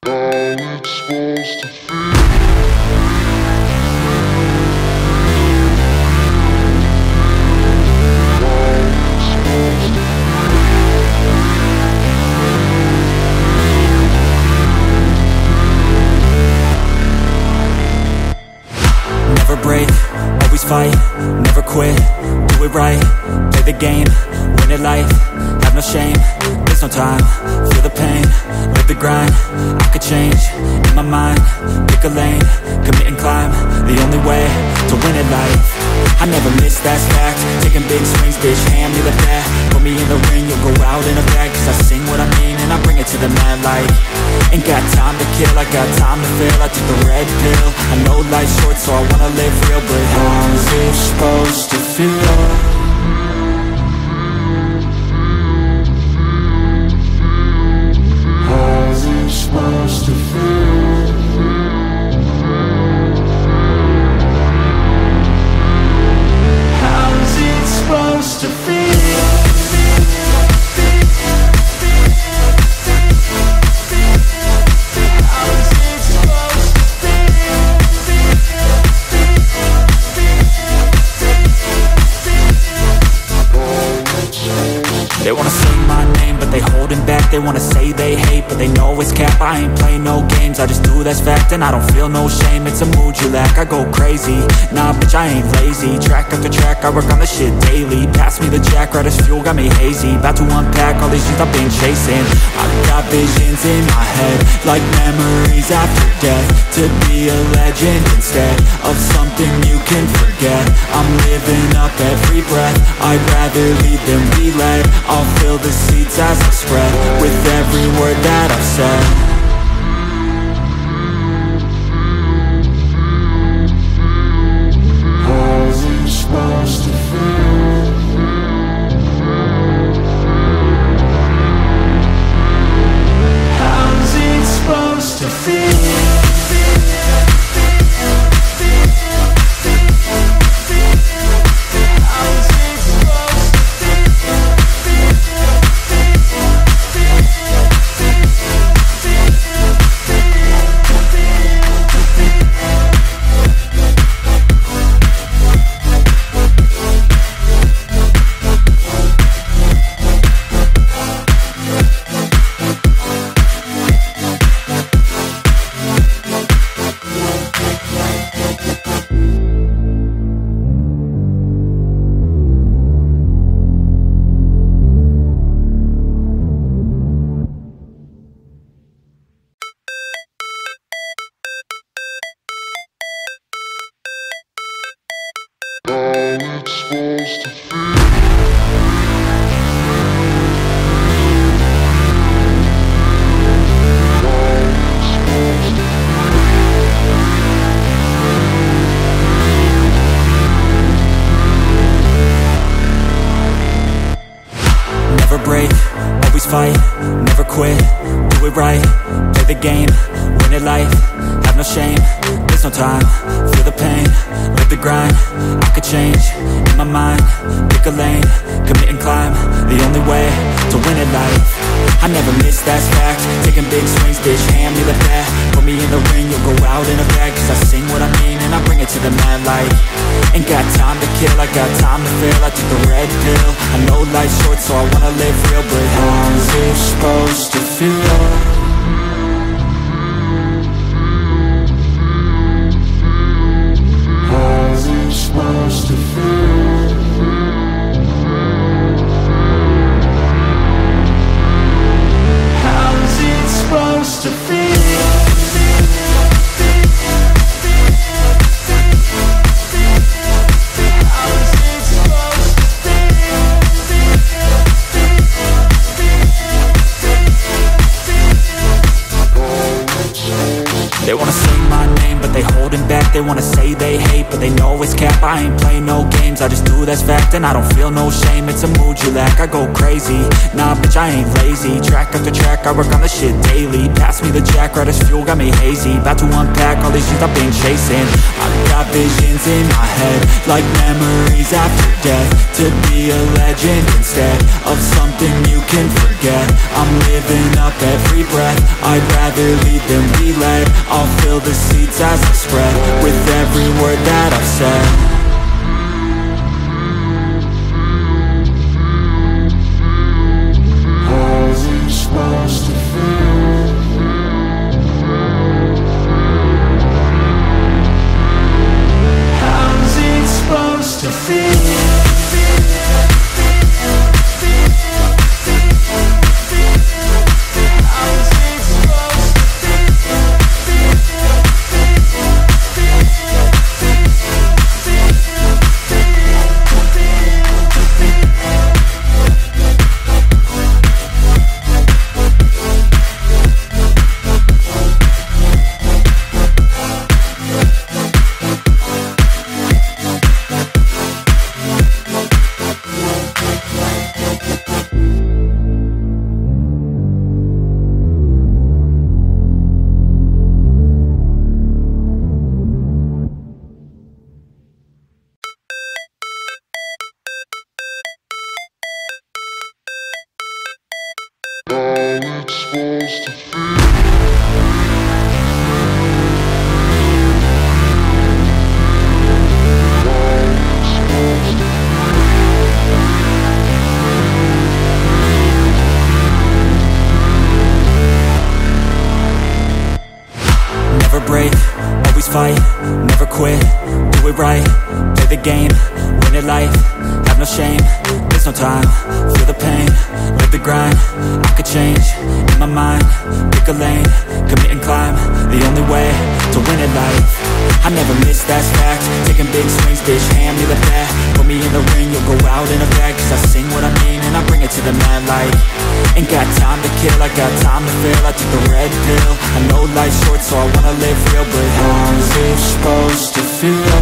it's supposed to feel. Never break, always fight, never quit, do it right, play the game, win it life, have no shame, there's no time, feel the pain, live the grind, I could change, in my mind, pick a lane, commit and climb, the only way to win it life. I never miss, that's fact, taking big swings, bitch, hand me the bat, put me in the ring, you'll go out in a bag, cause I sing what I mean and I bring it to the mad light. Ain't got time to kill, I got time to feel, I took the red pill, I know life's short so I wanna live real, but how's it supposed to feel? How's it supposed to feel? How's it supposed to feel? They wanna say my name, but they holding back. They wanna say they hate, but they know it's cap. I ain't play no games, I just do that's fact. And I don't feel no shame, it's a mood you lack. I go crazy, nah bitch I ain't lazy. Track after track, I work on this shit daily. Pass me the jack, right as fuel, got me hazy. About to unpack all these things I've been chasing. I've got visions in my head, like memories after death. To be a legend instead of something you can forget. I'm living up every breath, I'd rather lead than be led. I'll fill the seats as I spread with every word that I've said. How's it supposed to feel? How's it supposed to feel? It's supposed to feel. Never break, always fight, never quit, do it right, play the game, win it life, have no shame, there's no time, feel the pain, live the grind, I could change, in my mind, pick a lane, commit and climb, the only way to win it life. I never miss, that's fact, taking big swings, bitch, hand me the bat, put me in the ring, you'll go out in a bag, cause I sing what I mean and I bring it to the mad light. Ain't got time to kill, I got time to feel, I took the red pill, I know life's short so I wanna live real, but how's it supposed to feel? How's it supposed to feel? How's it supposed to feel? How's it supposed to feel? They wanna say they hate, but they know it's cap. I ain't play no games, I just do, that's fact. And I don't feel no shame, it's a mood you lack. I go crazy, nah bitch I ain't lazy. Track after track, I work on the shit daily. Pass me the jack, right as fuel, got me hazy. About to unpack all these things I've been chasing. I've got visions in my head, like memories after death. To be a legend instead of something you can forget. I'm living up every breath, I'd rather lead than be led. I'll fill the seats as I spread, with every word that I've said. Never break, always fight, never quit, do it right, play the game, win it life, have no shame, there's no time, feel the pain, live the grind, I could change, in my mind, pick a lane, commit and climb, the only way to win it life. I never miss, that's fact, taking big swings, bitch, hand me the bat, put me in the ring, you'll go out in a bag, cause I sing what I mean and I bring it to the mad light. Ain't got time to kill, I got time to feel, I took the red pill, I know life's short so I wanna live real, but how's it supposed to feel?